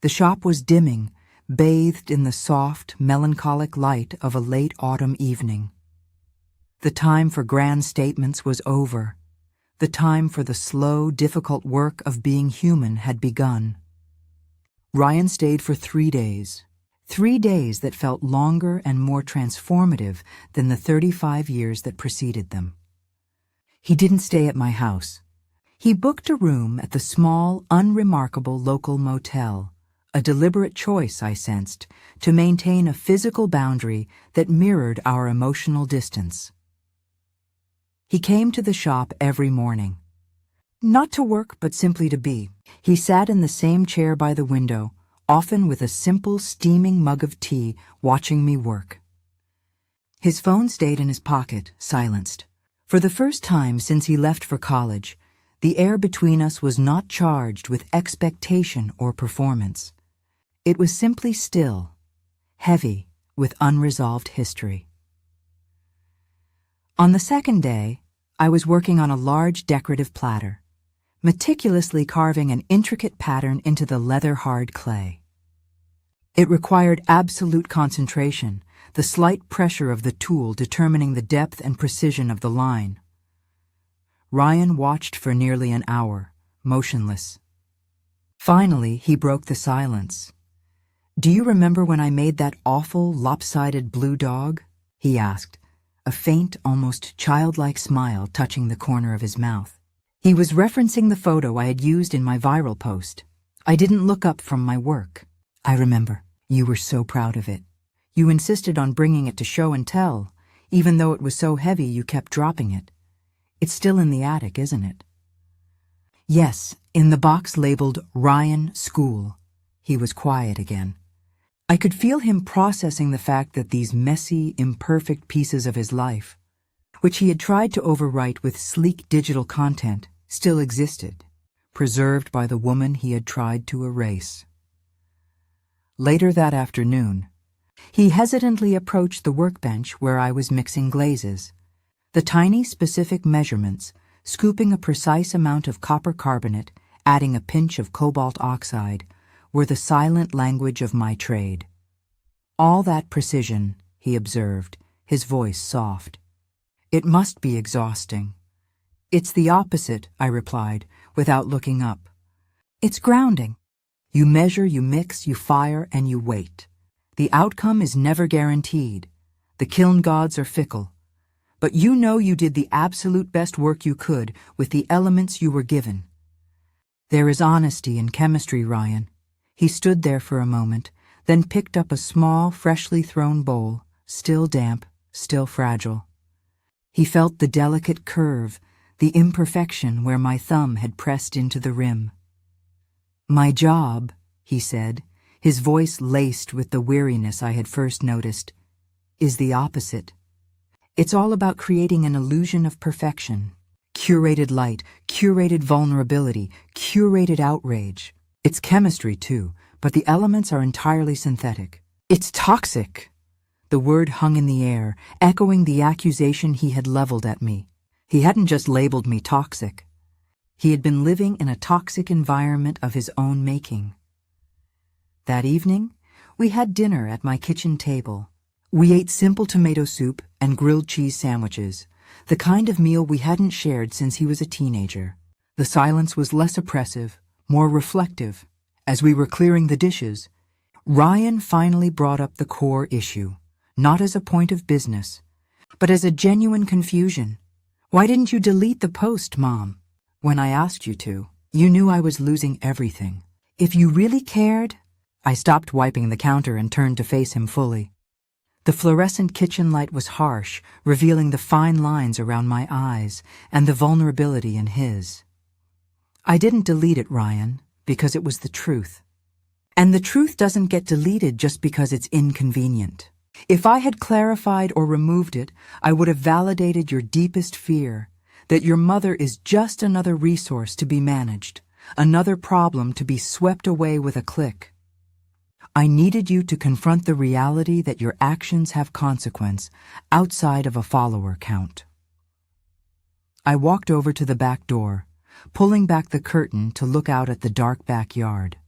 The shop was dimming, bathed in the soft, melancholic light of a late autumn evening. The time for grand statements was over. The time for the slow, difficult work of being human had begun. Ryan stayed for 3 days. 3 days that felt longer and more transformative than the 35 years that preceded them. He didn't stay at my house. He booked a room at the small, unremarkable local motel, a deliberate choice, I sensed, to maintain a physical boundary that mirrored our emotional distance. He came to the shop every morning. Not to work, but simply to be. He sat in the same chair by the window, often with a simple, steaming mug of tea, watching me work. His phone stayed in his pocket, silenced. For the first time since he left for college, the air between us was not charged with expectation or performance. It was simply still, heavy with unresolved history. On the second day, I was working on a large decorative platter, meticulously carving an intricate pattern into the leather-hard clay. It required absolute concentration, the slight pressure of the tool determining the depth and precision of the line. Ryan watched for nearly an hour, motionless. Finally, he broke the silence. "Do you remember when I made that awful, lopsided blue dog?" he asked, a faint, almost childlike smile touching the corner of his mouth. He was referencing the photo I had used in my viral post. I didn't look up from my work. "I remember. You were so proud of it. You insisted on bringing it to show and tell, even though it was so heavy you kept dropping it. It's still in the attic, isn't it?" "Yes, in the box labeled Ryan School." He was quiet again. I could feel him processing the fact that these messy, imperfect pieces of his life, which he had tried to overwrite with sleek digital content, still existed, preserved by the woman he had tried to erase. Later that afternoon, he hesitantly approached the workbench where I was mixing glazes. The tiny specific measurements, scooping a precise amount of copper carbonate, adding a pinch of cobalt oxide, were the silent language of my trade. All that precision, he observed, his voice soft. It must be exhausting. It's the opposite, I replied, without looking up. It's grounding. You measure, you mix, you fire, and you wait. The outcome is never guaranteed. The kiln gods are fickle. But you know you did the absolute best work you could with the elements you were given. There is honesty in chemistry, Ryan. He stood there for a moment, then picked up a small, freshly thrown bowl, still damp, still fragile. He felt the delicate curve, the imperfection where my thumb had pressed into the rim. My job, he said, his voice laced with the weariness I had first noticed, is the opposite. It's all about creating an illusion of perfection. Curated light, curated vulnerability, curated outrage. It's chemistry, too, but the elements are entirely synthetic. It's toxic. The word hung in the air, echoing the accusation he had leveled at me. He hadn't just labeled me toxic. He had been living in a toxic environment of his own making. That evening, we had dinner at my kitchen table. We ate simple tomato soup and grilled cheese sandwiches, the kind of meal we hadn't shared since he was a teenager. The silence was less oppressive, more reflective. As we were clearing the dishes, Ryan finally brought up the core issue, not as a point of business, but as a genuine confusion. Why didn't you delete the post, Mom? When I asked you to, you knew I was losing everything. If you really cared... I stopped wiping the counter and turned to face him fully. The fluorescent kitchen light was harsh, revealing the fine lines around my eyes and the vulnerability in his. I didn't delete it, Ryan, because it was the truth. And the truth doesn't get deleted just because it's inconvenient. If I had clarified or removed it, I would have validated your deepest fear, that your mother is just another resource to be managed, another problem to be swept away with a click. I needed you to confront the reality that your actions have consequence outside of a follower count. I walked over to the back door, pulling back the curtain to look out at the dark backyard.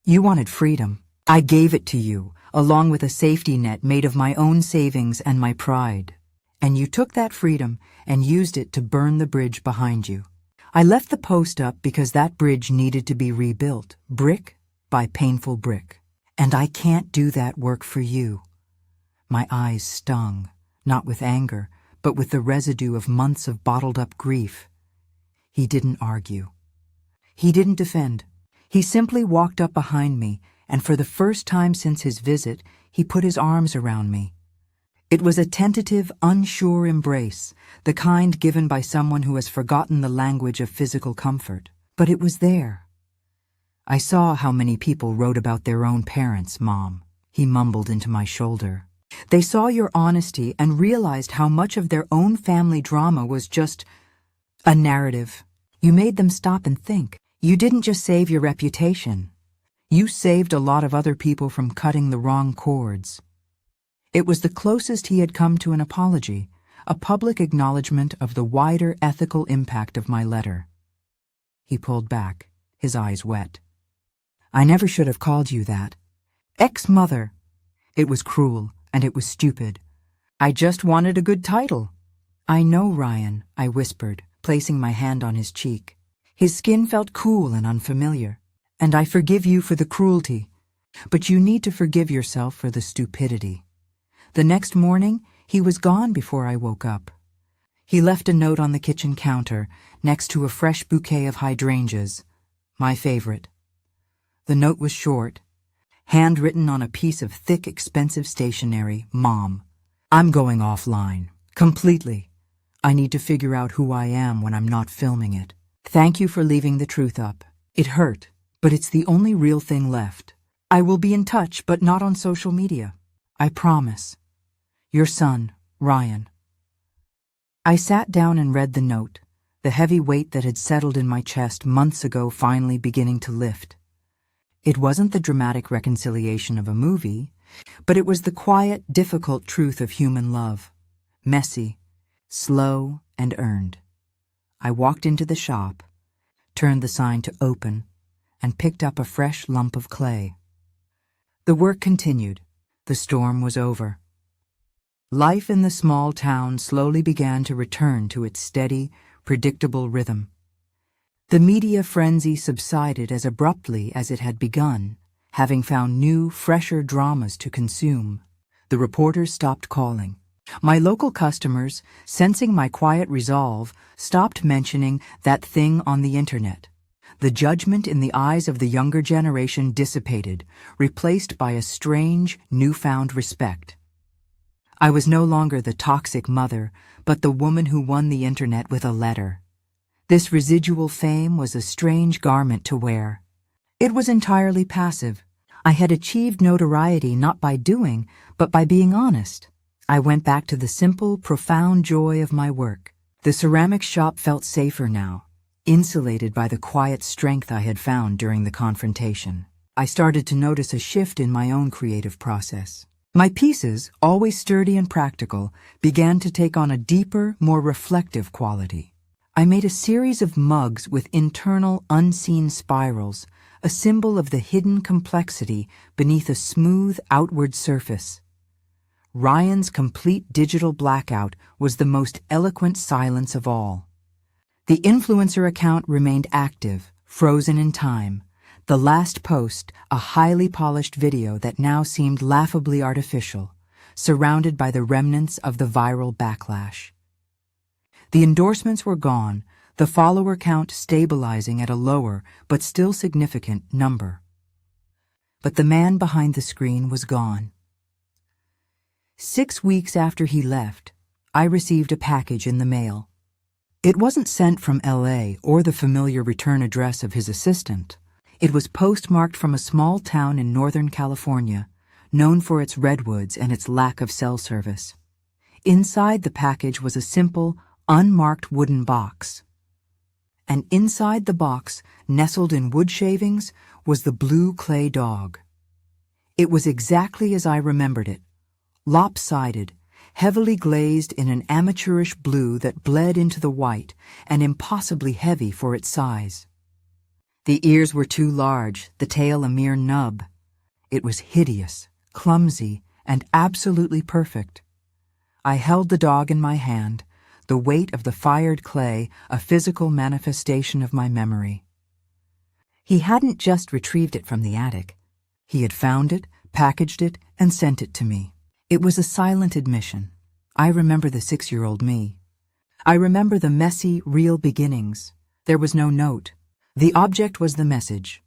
You wanted freedom. I gave it to you, along with a safety net made of my own savings and my pride. And you took that freedom and used it to burn the bridge behind you. I left the post up because that bridge needed to be rebuilt, brick by painful brick. And I can't do that work for you. My eyes stung, not with anger, but with the residue of months of bottled-up grief. He didn't argue. He didn't defend. He simply walked up behind me, and for the first time since his visit, he put his arms around me. It was a tentative, unsure embrace, the kind given by someone who has forgotten the language of physical comfort. But it was there. I saw how many people wrote about their own parents, Mom. He mumbled into my shoulder. They saw your honesty and realized how much of their own family drama was just a narrative. You made them stop and think. You didn't just save your reputation. You saved a lot of other people from cutting the wrong chords. It was the closest he had come to an apology, a public acknowledgement of the wider ethical impact of my letter. He pulled back, his eyes wet. I never should have called you that. Ex-mother. It was cruel, and it was stupid. I just wanted a good title. I know, Ryan, I whispered, placing my hand on his cheek. His skin felt cool and unfamiliar. And I forgive you for the cruelty. But you need to forgive yourself for the stupidity. The next morning, he was gone before I woke up. He left a note on the kitchen counter, next to a fresh bouquet of hydrangeas, my favorite. The note was short, handwritten on a piece of thick, expensive stationery. Mom, I'm going offline. Completely. I need to figure out who I am when I'm not filming it. Thank you for leaving the truth up. It hurt, but it's the only real thing left. I will be in touch, but not on social media. I promise. Your son, Ryan. I sat down and read the note, the heavy weight that had settled in my chest months ago finally beginning to lift. It wasn't the dramatic reconciliation of a movie, but it was the quiet, difficult truth of human love. Messy, slow, and earned. I walked into the shop, turned the sign to open, and picked up a fresh lump of clay. The work continued. The storm was over. Life in the small town slowly began to return to its steady, predictable rhythm. The media frenzy subsided as abruptly as it had begun, having found new, fresher dramas to consume. The reporters stopped calling. My local customers, sensing my quiet resolve, stopped mentioning that thing on the internet. The judgment in the eyes of the younger generation dissipated, replaced by a strange, newfound respect. I was no longer the toxic mother, but the woman who won the internet with a letter. This residual fame was a strange garment to wear. It was entirely passive. I had achieved notoriety not by doing, but by being honest. I went back to the simple, profound joy of my work. The ceramic shop felt safer now, insulated by the quiet strength I had found during the confrontation. I started to notice a shift in my own creative process. My pieces, always sturdy and practical, began to take on a deeper, more reflective quality. I made a series of mugs with internal, unseen spirals, a symbol of the hidden complexity beneath a smooth, outward surface. Ryan's complete digital blackout was the most eloquent silence of all. The influencer account remained active, frozen in time. The last post, a highly polished video that now seemed laughably artificial, surrounded by the remnants of the viral backlash. The endorsements were gone, the follower count stabilizing at a lower but still significant number. But the man behind the screen was gone. 6 weeks after he left, I received a package in the mail. It wasn't sent from LA or the familiar return address of his assistant. It was postmarked from a small town in Northern California, known for its redwoods and its lack of cell service. Inside the package was a simple, unmarked wooden box. And inside the box, nestled in wood shavings, was the blue clay dog. It was exactly as I remembered it, lopsided, heavily glazed in an amateurish blue that bled into the white and impossibly heavy for its size. The ears were too large, the tail a mere nub. It was hideous, clumsy, and absolutely perfect. I held the dog in my hand, the weight of the fired clay a physical manifestation of my memory. He hadn't just retrieved it from the attic. He had found it, packaged it, and sent it to me. It was a silent admission. I remember the 6-year-old me. I remember the messy, real beginnings. There was no note. The object was the message.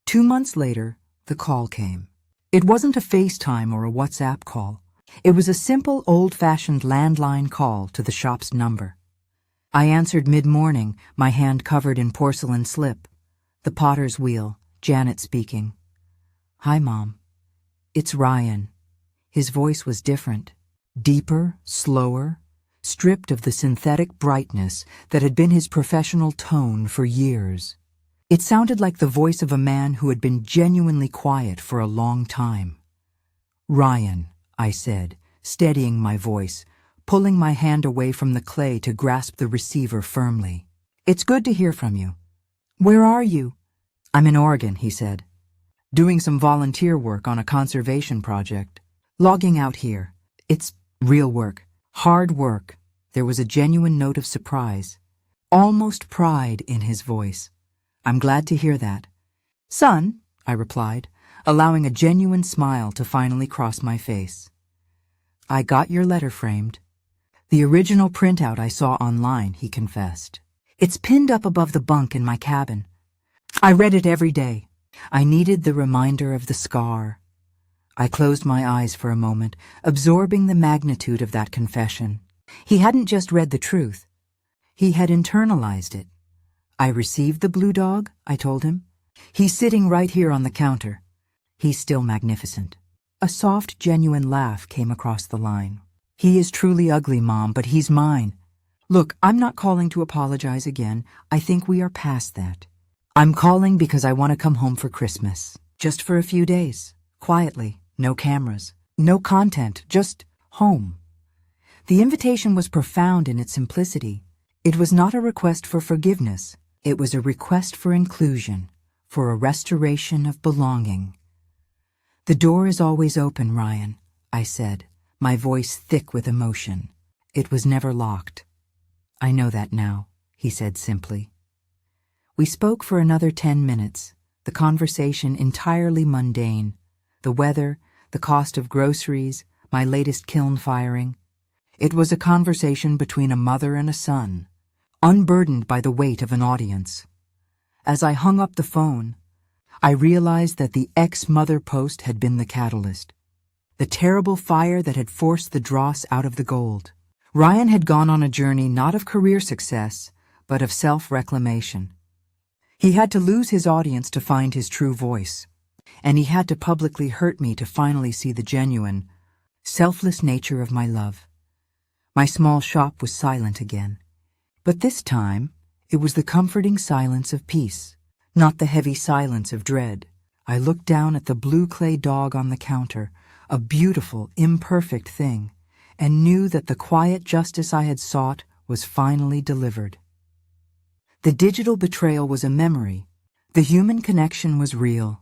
2 months later, the call came. It wasn't a FaceTime or a WhatsApp call. It was a simple, old-fashioned landline call to the shop's number. I answered mid-morning, my hand covered in porcelain slip. The potter's wheel, Janet speaking. "Hi, Mom. It's Ryan." His voice was different, deeper, slower, stripped of the synthetic brightness that had been his professional tone for years. It sounded like the voice of a man who had been genuinely quiet for a long time. "Ryan," I said, steadying my voice, pulling my hand away from the clay to grasp the receiver firmly. "It's good to hear from you. Where are you?" "I'm in Oregon," he said, "doing some volunteer work on a conservation project. Logging out here. It's real work. Hard work." There was a genuine note of surprise, almost pride in his voice. "I'm glad to hear that." "Son," I replied, allowing a genuine smile to finally cross my face. "I got your letter framed. The original printout I saw online," he confessed. "It's pinned up above the bunk in my cabin. I read it every day. I needed the reminder of the scar." I closed my eyes for a moment, absorbing the magnitude of that confession. He hadn't just read the truth. He had internalized it. "I received the blue dog," I told him. "He's sitting right here on the counter. He's still magnificent." A soft, genuine laugh came across the line. "He is truly ugly, Mom, but he's mine. Look, I'm not calling to apologize again. I think we are past that. I'm calling because I want to come home for Christmas. Just for a few days. Quietly. No cameras. No content. Just home. The invitation was profound in its simplicity. It was not a request for forgiveness. It was a request for inclusion, for a restoration of belonging. The door is always open, Ryan, I said, my voice thick with emotion. It was never locked. I know that now, he said simply. We spoke for another 10 minutes, the conversation entirely mundane. The weather, the cost of groceries, my latest kiln firing. It was a conversation between a mother and a son, unburdened by the weight of an audience. As I hung up the phone, I realized that the ex-mother post had been the catalyst, the terrible fire that had forced the dross out of the gold. Ryan had gone on a journey not of career success, but of self-reclamation. He had to lose his audience to find his true voice, and he had to publicly hurt me to finally see the genuine, selfless nature of my love. My small shop was silent again, but this time it was the comforting silence of peace, not the heavy silence of dread. I looked down at the blue clay dog on the counter, a beautiful, imperfect thing, and knew that the quiet justice I had sought was finally delivered. The digital betrayal was a memory. The human connection was real.